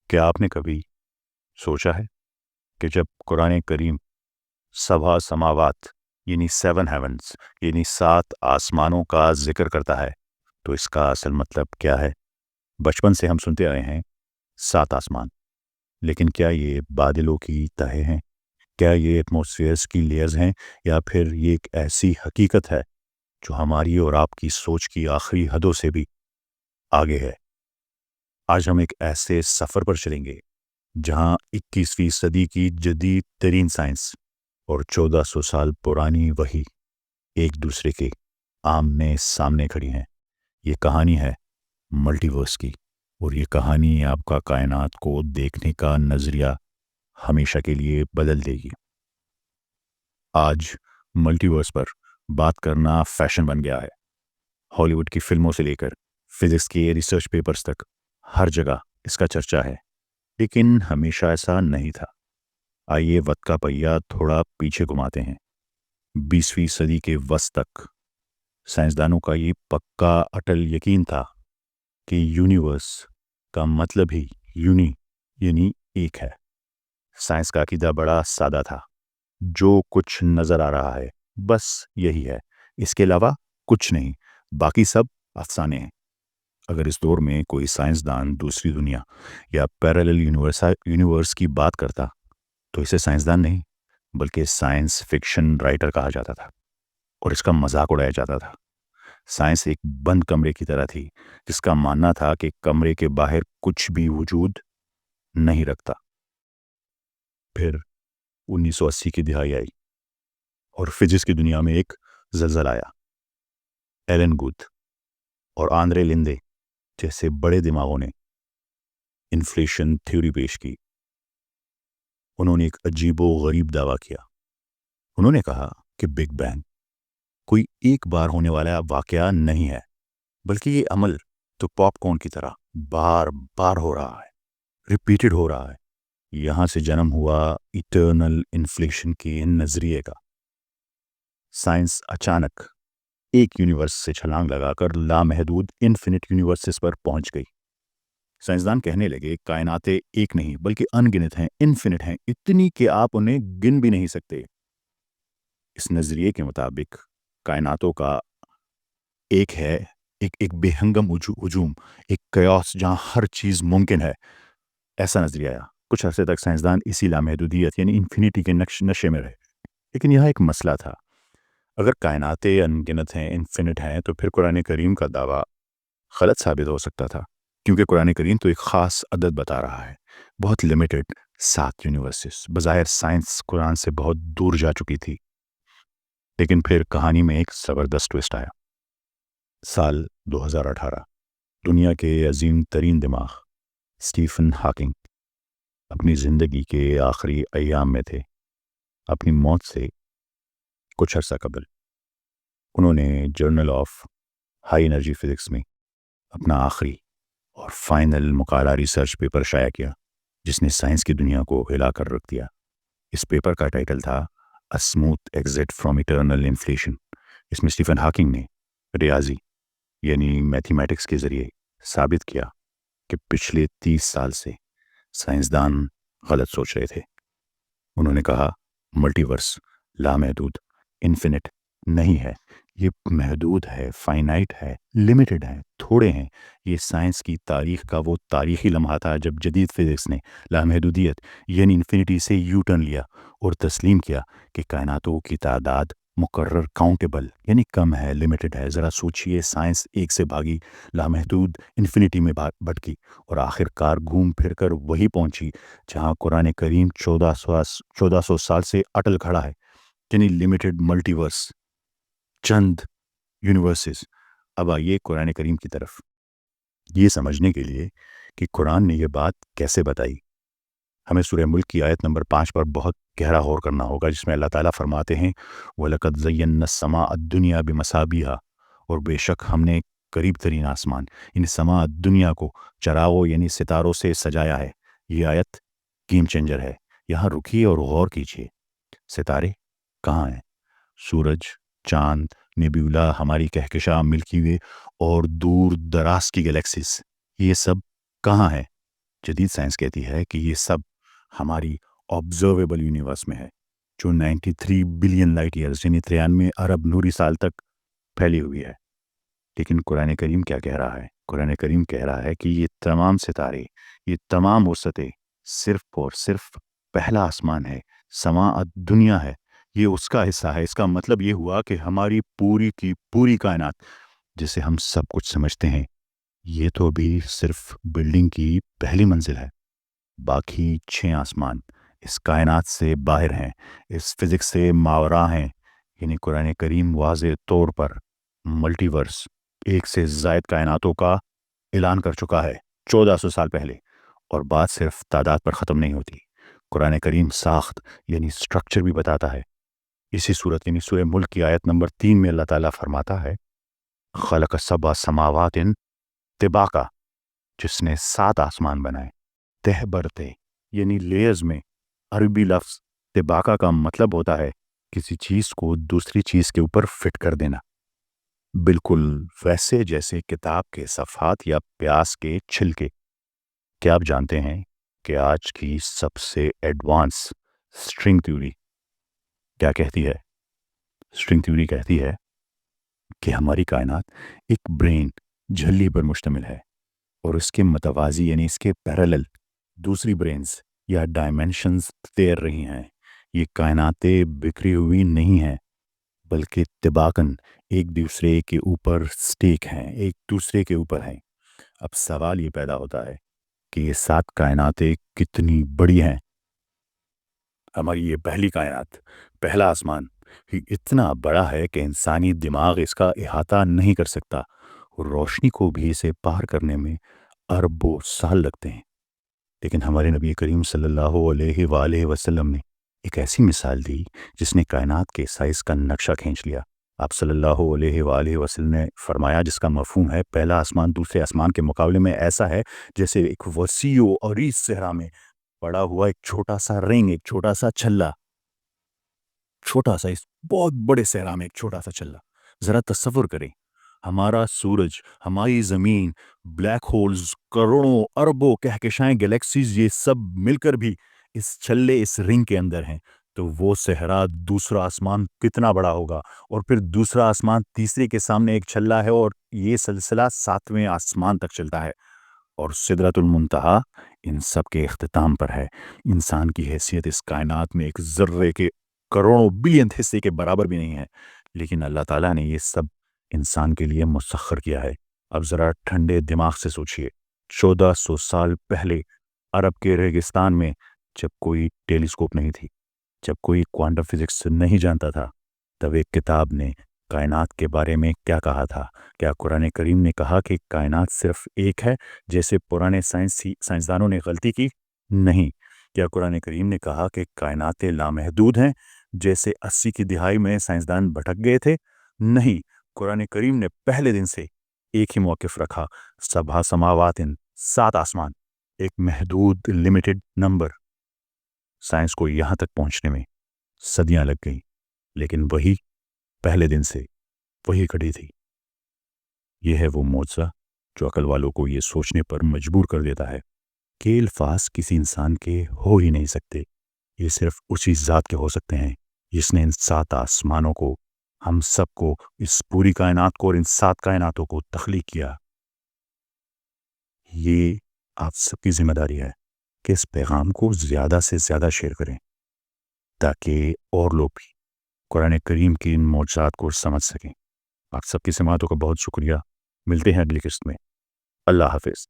کیا آپ نے کبھی سوچا ہے کہ جب قرآن کریم سبع سماوات یعنی 7 ہیونز یعنی 7 آسمانوں کا ذکر کرتا ہے تو اس کا اصل مطلب کیا ہے؟ بچپن سے ہم سنتے آئے ہیں 7 آسمان، لیکن کیا یہ بادلوں کی تہیں ہیں؟ کیا یہ ایٹماسفیئرس کی لیئرز ہیں، یا پھر یہ ایک ایسی حقیقت ہے جو ہماری اور آپ کی سوچ کی آخری حدوں سے بھی آگے ہے؟ آج ہم ایک ایسے سفر پر چلیں گے جہاں 21ویں صدی کی جدید ترین سائنس اور 1400 سال پرانی وحی ایک دوسرے کے آمنے سامنے کھڑی ہیں۔ یہ کہانی ہے ملٹی ورس کی، اور یہ کہانی آپ کا کائنات کو دیکھنے کا نظریہ ہمیشہ کے لیے بدل دے گی۔ آج ملٹی ورس پر بات کرنا فیشن بن گیا ہے۔ ہالی ووڈ کی فلموں سے لے کر فزکس کے ریسرچ پیپرز تک ہر جگہ اس کا چرچا ہے، لیکن ہمیشہ ایسا نہیں تھا۔ آئیے وقت کا پہیہ تھوڑا پیچھے گھماتے ہیں۔ 20ویں صدی کے وسط تک سائنسدانوں کا یہ پکا اٹل یقین تھا کہ یونیورس کا مطلب ہی یونی یعنی ایک ہے۔ سائنس کا عقیدہ بڑا سادہ تھا، جو کچھ نظر آ رہا ہے بس یہی ہے، اس کے علاوہ کچھ نہیں، باقی سب افسانے ہیں۔ اگر اس دور میں کوئی سائنسدان دوسری دنیا یا پیرالل یونیورس کی بات کرتا تو اسے سائنسدان نہیں بلکہ سائنس فکشن رائٹر کہا جاتا تھا، اور اس کا مذاق اڑایا جاتا تھا۔ سائنس ایک بند کمرے کی طرح تھی جس کا ماننا تھا کہ کمرے کے باہر کچھ بھی وجود نہیں رکھتا۔ پھر 1980 کی دہائی آئی اور فزکس کی دنیا میں ایک زلزلہ آیا۔ ایلن گوتھ اور آندرے لندے جیسے بڑے دماغوں نے انفلیشن تھیوری پیش کی۔ انہوں نے ایک عجیب و غریب دعویٰ کیا۔ انہوں نے کہا کہ بگ بینگ کوئی ایک بار ہونے والا واقعہ نہیں ہے، بلکہ یہ عمل تو پاپ کارن کی طرح بار بار ہو رہا ہے، ریپیٹڈ ہو رہا ہے۔ یہاں سے جنم ہوا ایٹرنل انفلیشن کے نظریے کا۔ سائنس اچانک ایک یونیورس سے چھلانگ لگا کر لامحدود انفینٹ یونیورسز پر پہنچ گئی۔ سائنسدان کہنے لگے کائناتیں ایک نہیں بلکہ ان گنت ہیں، انفینٹ ہیں، اتنی کہ آپ انہیں گن بھی نہیں سکتے۔ اس نظریے کے مطابق کائناتوں کا ایک ہے، ایک بے ہنگم ہجوم، ایک قیاس جہاں ہر چیز ممکن ہے، ایسا نظریہ آیا۔ کچھ عرصے تک سائنسدان اسی لامحدودیت یعنی انفینٹی کے نشے میں رہے، لیکن یہاں ایک مسئلہ تھا۔ اگر کائناتیں ان گنت ہیں، انفینٹ ہیں، تو پھر قرآن کریم کا دعویٰ غلط ثابت ہو سکتا تھا، کیونکہ قرآن کریم تو ایک خاص عدد بتا رہا ہے، بہت لمیٹڈ 7 یونیورسز۔ بظاہر سائنس قرآن سے بہت دور جا چکی تھی، لیکن پھر کہانی میں ایک زبردست ٹوسٹ آیا۔ سال 2018، دنیا کے عظیم ترین دماغ اسٹیفن ہاکنگ اپنی زندگی کے آخری ایام میں تھے۔ اپنی موت سے کچھ عرصہ قبل انہوں نے journal of high energy physics میں اپنا آخری اور فائنل مقالہ ریسرچ پیپر شائع کیا، جس نے سائنس کی دنیا کو ہلا کر رکھ دیا۔ اس پیپر کا ٹائٹل تھا A Smooth Exit from Eternal Inflation۔ اس میں اسٹیفن ہاکنگ نے ریاضی یعنی میتھمیٹکس کے ذریعے ثابت کیا کہ پچھلے 30 سال سے سائنسدان غلط سوچ رہے تھے۔ انہوں نے کہا ملٹی ورس لامحدود انفینٹ نہیں ہے، یہ محدود ہے، فائنائٹ ہے، لمیٹڈ ہے، تھوڑے ہیں۔ یہ سائنس کی تاریخ کا وہ تاریخی لمحہ تھا جب جدید فزکس نے لامحدودیت یعنی انفینٹی سے یو ٹرن لیا اور تسلیم کیا کہ کائناتوں کی تعداد مقرر کاؤنٹیبل یعنی کم ہے، لمیٹڈ ہے۔ ذرا سوچئے، سائنس ایک سے بھاگی، لامحدود انفینٹی میں بھٹکی، اور آخر کار گھوم پھر کر وہی پہنچی جہاں قرآن کریم 1400 سال سے اٹل کھڑا ہے، یعنی لمیٹڈ ملٹی ورس، چند یونیورسز۔ اب آئیے قرآن کریم کی طرف، یہ سمجھنے کے لیے کہ قرآن نے یہ بات کیسے بتائی، ہمیں سورہ ملک کی آیت نمبر 5 پر بہت گہرا غور کرنا ہوگا، جس میں اللہ تعالیٰ فرماتے ہیں وَلَقَدْ زَيَّنَّا السَّمَاءَ الدُّنْيَا بِمَصَابِيحَ، اور بے شک ہم نے قریب ترین آسمان یعنی سما دنیا کو چراغوں یعنی ستاروں سے سجایا ہے۔ یہ آیت گیم چینجر ہے، یہاں رکیے اور غور کیجیے۔ ستارے کہاں ہیں؟ سورج، چاند، نیبیولا، ہماری کہکشاں، ملکی وے اور دور دراز کی گلیکسیز، یہ سب کہاں ہیں؟ جدید سائنس کہتی ہے کہ یہ سب ہماری آبزرویبل یونیورس میں ہے، جو 93 بلین لائٹ ایئرز یعنی 93 ارب نوری سال تک پھیلی ہوئی ہے۔ لیکن قرآن کریم کیا کہہ رہا ہے؟ قرآن کریم کہہ رہا ہے کہ یہ تمام ستارے، یہ تمام وسعتیں صرف اور صرف پہلا آسمان ہے، سماعت دنیا ہے، یہ اس کا حصہ ہے۔ اس کا مطلب یہ ہوا کہ ہماری پوری کی پوری کائنات جسے ہم سب کچھ سمجھتے ہیں، یہ تو ابھی صرف بلڈنگ کی پہلی منزل ہے۔ باقی 6 آسمان اس کائنات سے باہر ہیں، اس فزکس سے ماوراء ہیں۔ یعنی قرآن کریم واضح طور پر ملٹی ورس، ایک سے زائد کائناتوں کا اعلان کر چکا ہے 1400 سال پہلے، اور بات صرف تعداد پر ختم نہیں ہوتی۔ قرآن کریم ساخت یعنی سٹرکچر بھی بتاتا ہے۔ اسی صورت یعنی سورہ ملک کی آیت نمبر 3 میں اللہ تعالیٰ فرماتا ہے خلق سبع سماوات طباقا، جس نے 7 آسمان بنائے تہ برتے یعنی لیئرز میں۔ عربی لفظ طباقا کا مطلب ہوتا ہے کسی چیز کو دوسری چیز کے اوپر فٹ کر دینا، بالکل ویسے جیسے کتاب کے صفحات یا پیاز کے چھلکے۔ کیا آپ جانتے ہیں کہ آج کی سب سے ایڈوانس سٹرنگ تھیوری کیا کہتی ہے؟ سٹرنگ تھیوری کہتی ہے کہ ہماری کائنات ایک برین جھلی پر مشتمل ہے، اور اس کے متوازی یعنی اس کے پیرالل دوسری برینز یا ڈائمینشنز تیر رہی ہیں۔ یہ کائناتیں بکھری ہوئی نہیں ہیں، بلکہ طباقاً ایک دوسرے کے اوپر سٹیک ہیں، ایک دوسرے کے اوپر ہیں۔ اب سوال یہ پیدا ہوتا ہے کہ یہ 7 کائناتیں کتنی بڑی ہیں؟ ہماری یہ پہلی کائنات، پہلا آسمان ہی اتنا بڑا ہے کہ انسانی دماغ اس کا احاطہ نہیں کر سکتا، اور روشنی کو بھی اسے پار کرنے میں اربوں سال لگتے ہیں۔ لیکن ہمارے نبی کریم صلی اللہ علیہ وآلہ وسلم نے ایک ایسی مثال دی جس نے کائنات کے سائز کا نقشہ کھینچ لیا۔ آپ صلی اللہ علیہ وآلہ وسلم نے فرمایا، جس کا مفہوم ہے پہلا آسمان دوسرے آسمان کے مقابلے میں ایسا ہے جیسے ایک وسیع و عریض صحرا میں پڑا ہوا ایک چھوٹا سا رنگ، ایک چھوٹا سا چھلا، چھوٹا سا، اس بہت بڑے صحرا میں ایک چھوٹا سا چھلا۔ ذرا تصور کریں، ہمارا سورج، ہماری زمین، بلیک ہولز، کروڑوں اربوں کہکشائیں، گلیکسیز، یہ سب مل کر بھی اس چھلے، اس رنگ کے اندر ہیں، تو وہ صحرا دوسرا آسمان کتنا بڑا ہوگا؟ اور پھر دوسرا آسمان تیسرے کے سامنے ایک چھلا ہے، اور یہ سلسلہ 7ویں آسمان تک چلتا ہے، اور سدرۃ المنتہا ان سب کے اختتام پر ہے۔ انسان کی حیثیت اس کائنات میں ایک ذرے کے کروڑوں بلین حصے کے برابر بھی نہیں ہے، لیکن اللہ تعالیٰ نے یہ سب انسان کے لیے مسخر کیا ہے۔ اب ذرا ٹھنڈے دماغ سے سوچئے، 1400 سال پہلے عرب کے ریگستان میں، جب کوئی ٹیلیسکوپ نہیں تھی، جب کوئی کوانٹم فزکس نہیں جانتا تھا، تب ایک کتاب نے کائنات کے بارے میں کیا کہا تھا؟ کیا قرآن کریم نے کہا کہ کائنات صرف ایک ہے جیسے پرانے سائنسدانوں نے غلطی کی؟ نہیں۔ کیا قرآن کریم نے کہا کہ کائناتیں لامحدود ہیں جیسے 80 کی دہائی میں سائنسدان بھٹک گئے تھے؟ نہیں۔ قرآن کریم نے پہلے دن سے ایک ہی موقف رکھا، سبع سماوات، 7 آسمان، ایک محدود لمیٹڈ نمبر۔ سائنس کو یہاں تک پہنچنے میں صدیاں لگ گئیں، لیکن وہی پہلے دن سے وہی کھڑی تھی۔ یہ ہے وہ معجزہ جو عقل والوں کو یہ سوچنے پر مجبور کر دیتا ہے کہ الفاظ کسی انسان کے ہو ہی نہیں سکتے، یہ صرف اسی ذات کے ہو سکتے ہیں جس نے ان 7 آسمانوں کو، ہم سب کو، اس پوری کائنات کو اور ان 7 کائناتوں کو تخلیق کیا۔ یہ آپ سب کی ذمہ داری ہے کہ اس پیغام کو زیادہ سے زیادہ شیئر کریں تاکہ اور لوگ بھی قرآن کریم کی ان معجزات کو سمجھ سکیں۔ آپ سب کی سماعتوں کا بہت شکریہ۔ ملتے ہیں اگلی قسط میں۔ اللہ حافظ۔